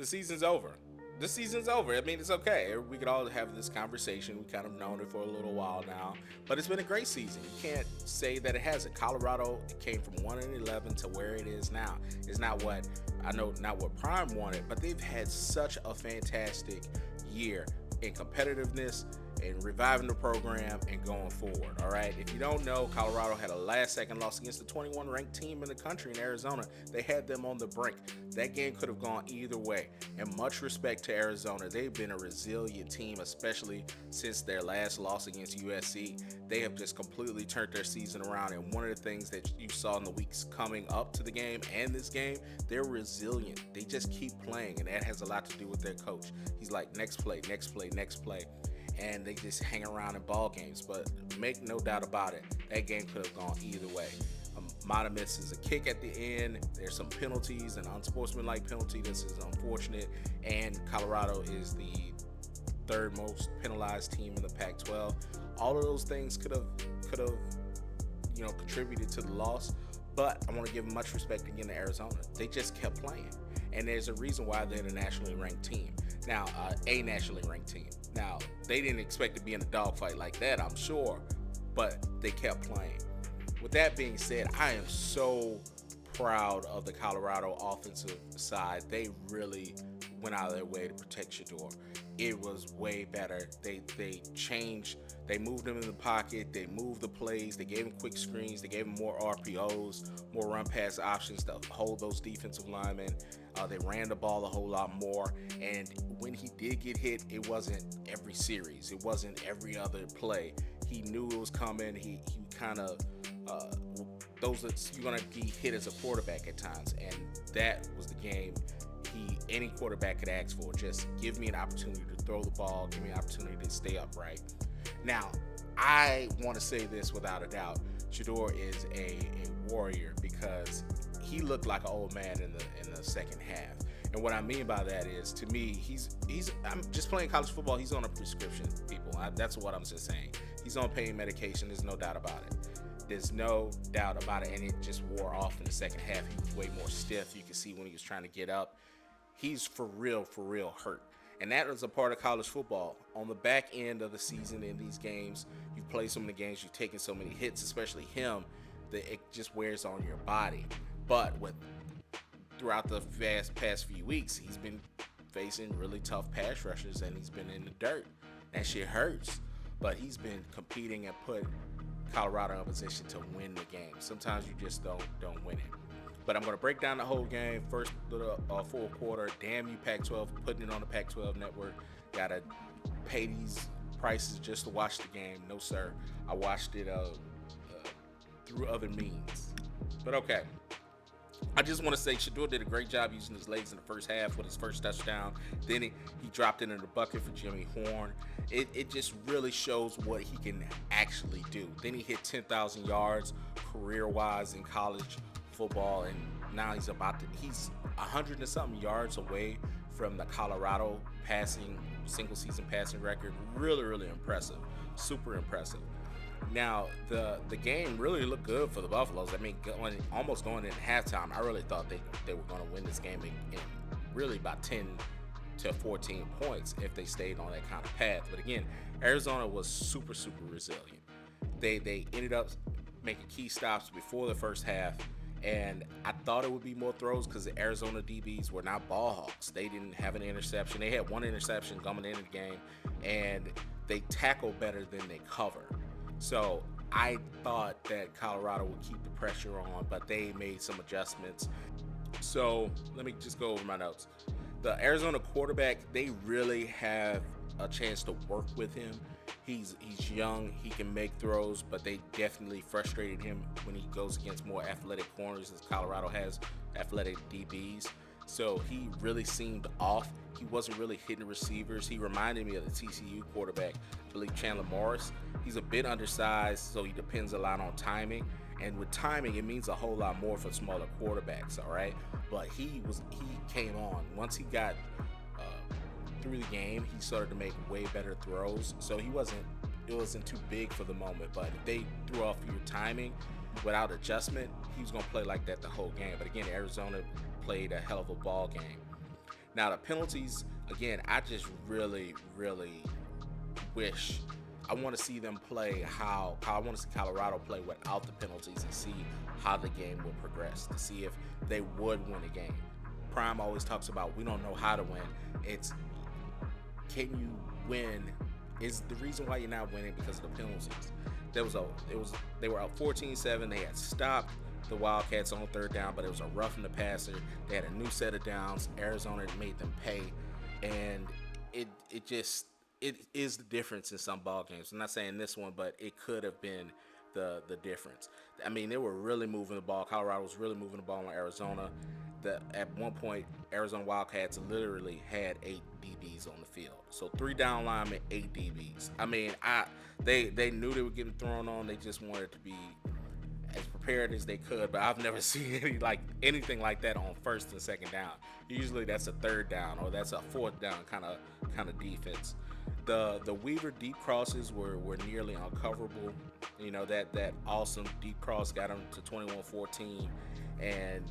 The season's over. The season's over. I mean, it's okay. We could all have this conversation. We kind of known it for a little while now, but it's been a great season. You can't say that it hasn't. Colorado came from 1-11 to where it is now. It's not what I know, not what Prime wanted, but they've had such a fantastic year in competitiveness and reviving the program and going forward. All right. If you don't know, Colorado had a last second loss against the 21 ranked team in the country in Arizona. They had them on the brink. That game could have gone either way. And much respect to Arizona. They've been a resilient team, especially since their last loss against USC. They have just completely turned their season around. And one of the things that you saw in the weeks coming up to the game and this game, they're resilient. They just keep playing. And that has a lot to do with their coach. He's like, next play, next play, next play. And they just hang around in ball games. But make no doubt about it, that game could have gone either way. Mata misses a kick at the end. There's some penalties, an unsportsmanlike penalty. This is unfortunate. And Colorado is the third most penalized team in the Pac-12. All of those things could have contributed to the loss. But I want to give much respect again to Arizona. They just kept playing. And there's a reason why they're the nationally ranked team. Now, a nationally ranked team. Now, they didn't expect to be in a dogfight like that, I'm sure, but they kept playing. With that being said, I am so proud of the Colorado offensive side. They really went out of their way to protect Shedeur. It was way better. They changed. They moved him in the pocket. They moved the plays. They gave him quick screens. They gave him more RPOs, more run pass options to hold those defensive linemen. They ran the ball a whole lot more. And when he did get hit, it wasn't every series. It wasn't every other play. He knew it was coming. He kind of those that you're gonna be hit as a quarterback at times, and that was the game any quarterback could ask for. Just give me an opportunity to throw the ball, give me an opportunity to stay upright. Now, I want to say this without a doubt: Shedeur is a warrior because he looked like an old man in the second half. And what I mean by that is, to me, he's I'm just playing college football. He's on a prescription, people. That's what I'm just saying. He's on pain medication. There's no doubt about it. There's no doubt about it, and it just wore off in the second half. He was way more stiff. You can see when he was trying to get up. He's for real hurt. And that was a part of college football. On the back end of the season in these games, you've played so many games, you've taken so many hits, especially him, that it just wears on your body. But throughout the past few weeks, he's been facing really tough pass rushers, and he's been in the dirt. That shit hurts. But he's been competing and put Colorado in a position to win the game. Sometimes you just don't win it. But I'm going to break down the whole game. First full quarter. Damn you, Pac-12, putting it on the Pac-12 network. Got to pay these prices just to watch the game. No, sir. I watched it through other means. But okay. I just want to say Shedeur did a great job using his legs in the first half with his first touchdown. Then he dropped it in the bucket for Jimmy Horn. It just really shows what he can actually do. Then he hit 10,000 yards career-wise in college football, and now he's 100 and something yards away from the Colorado single season passing record. Really impressive. Super impressive. Now, the game really looked good for the Buffaloes. I mean, almost going in halftime, I really thought they were going to win this game in really about 10 to 14 points if they stayed on that kind of path. But again, Arizona was super resilient. They ended up making key stops before the first half, and I thought it would be more throws because the Arizona DBs were not ball hawks. They didn't have an interception. They had one interception coming into the game, and they tackle better than they cover. So I thought that Colorado would keep the pressure on, but they made some adjustments. So let me just go over my notes. The Arizona quarterback, they really have a chance to work with him. He's young, he can make throws, but they definitely frustrated him when he goes against more athletic corners, as Colorado has athletic DBs. So he really seemed off. He wasn't really hitting receivers. He reminded me of the TCU quarterback, I believe Chandler Morris. He's a bit undersized, so he depends a lot on timing. And with timing, it means a whole lot more for smaller quarterbacks, all right? But he came on. Once he got through the game, he started to make way better throws. So it wasn't too big for the moment. But if they threw off your timing without adjustment, he was going to play like that the whole game. But again, Arizona played a hell of a ball game. Now the penalties, again, I just really, really wish I want to see them play how I want to see Colorado play without the penalties and see how the game will progress, to see if they would win a game. Prime always talks about we don't know how to win. It's can you win is the reason why you're not winning because of the penalties. They were up 14-7. They had stopped the Wildcats on third down, but it was a roughing the passer. They had a new set of downs. Arizona made them pay, and it is the difference in some ball games. I'm not saying this one, but it could have been the difference. I mean, they were really moving the ball. Colorado was really moving the ball on Arizona. At one point, Arizona Wildcats literally had 8 DBs on the field. So 3 down linemen, 8 DBs. I mean, they knew they were getting thrown on. They just wanted to be as prepared as they could. But I've never seen anything like that on first and second down. Usually that's a third down or that's a fourth down kind of defense. The Weaver deep crosses were nearly uncoverable. You know, that awesome deep cross got them to 21-14 and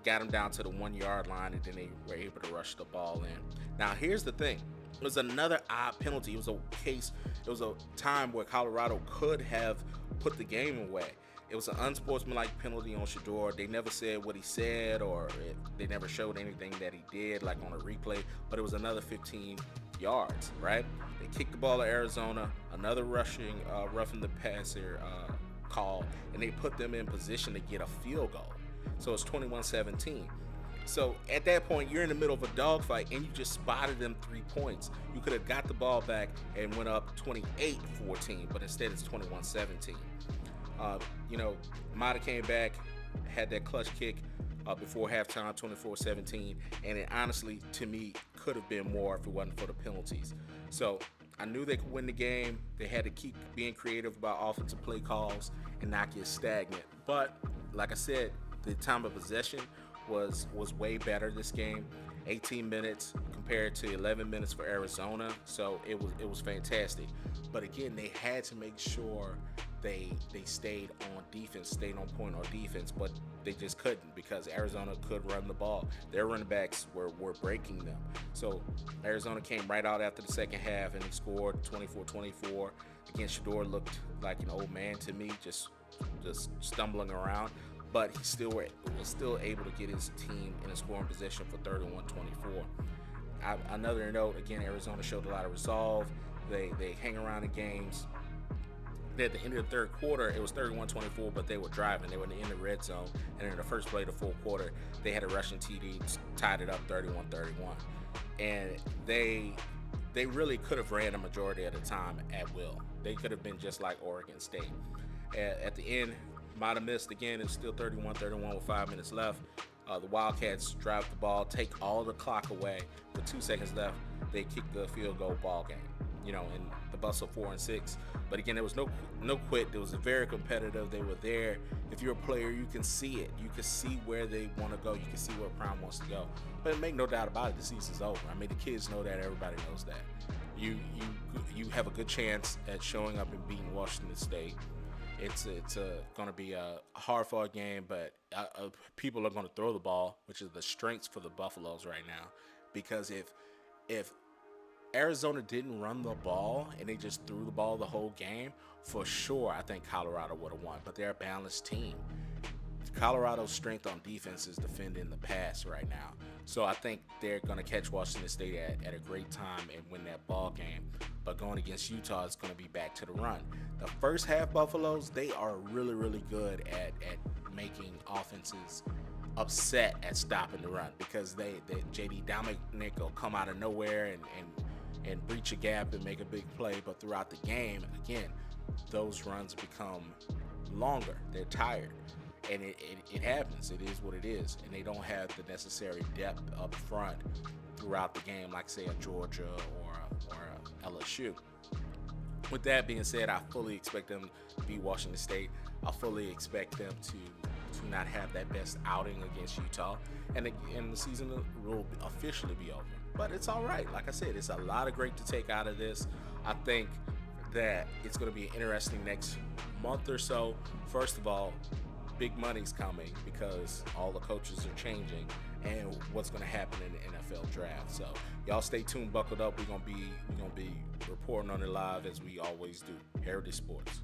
got them down to the 1 yard line, and then they were able to rush the ball in. Now here's the thing. It was another odd penalty. It was a time where Colorado could have put the game away. It was an unsportsmanlike penalty on Shedeur. They never said what he said, or they never showed anything that he did, like on a replay, but it was another 15 yards, right? They kicked the ball to Arizona, another roughing the passer call, and they put them in position to get a field goal. So it's 21-17. So at that point, you're in the middle of a dogfight, and you just spotted them 3 points. You could have got the ball back and went up 28-14, but instead it's 21-17. Mata came back, had that clutch kick before halftime, 24-17, and it honestly, to me, could have been more if it wasn't for the penalties. So I knew they could win the game. They had to keep being creative about offensive play calls and not get stagnant. But like I said, the time of possession was way better this game. 18 minutes compared to 11 minutes for Arizona, so it was fantastic. But again, they had to make sure they stayed on defense, stayed on point on defense, but they just couldn't because Arizona could run the ball. Their running backs were breaking them. So Arizona came right out after the second half and he scored 24-24. Again, Shedeur looked like an old man to me, just stumbling around. But he was still able to get his team in a scoring position for 31-24. Another note, again, Arizona showed a lot of resolve. They hang around in games. At the end of the third quarter, it was 31-24, but they were driving. They were in the red zone. And in the first play of the fourth quarter, they had a rushing TD, tied it up 31-31. And they really could have ran the majority of the time at will. They could have been just like Oregon State. At the end, might have missed again. It's still 31-31 with 5 minutes left. The Wildcats drive the ball, take all the clock away. With 2 seconds left, they kick the field goal ball game. And the Buffs are 4-6. But again, there was no quit. It was very competitive. They were there. If you're a player, you can see it. You can see where they want to go. You can see where Prime wants to go. But make no doubt about it, the season's over. I mean, the kids know that. Everybody knows that. You have a good chance at showing up and beating Washington State. It's going to be a hard-fought game, but people are going to throw the ball, which is the strengths for the Buffaloes right now. Because if Arizona didn't run the ball and they just threw the ball the whole game, for sure I think Colorado would have won. But they're a balanced team. Colorado's strength on defense is defending the pass right now. So I think they're going to catch Washington State at a great time and win that ball game. But going against Utah is going to be back to the run. The first half Buffaloes, they are really, really good at making offenses upset at stopping the run because they JD Dominic will come out of nowhere and breach a gap and make a big play. But throughout the game, again, those runs become longer. They're tired. And it happens. It is what it is. And they don't have the necessary depth up front throughout the game like, say, a Georgia or a LSU. With that being said, I fully expect them to beat Washington State. I fully expect them to not have that best outing against Utah. And the season will officially be over. But it's all right. Like I said, it's a lot of great to take out of this. I think that it's going to be an interesting next month or so. First of all, big money's coming because all the coaches are changing and what's going to happen in the NFL draft. So y'all stay tuned, buckled up. We're gonna be reporting on it live as we always do. Heritage Sports.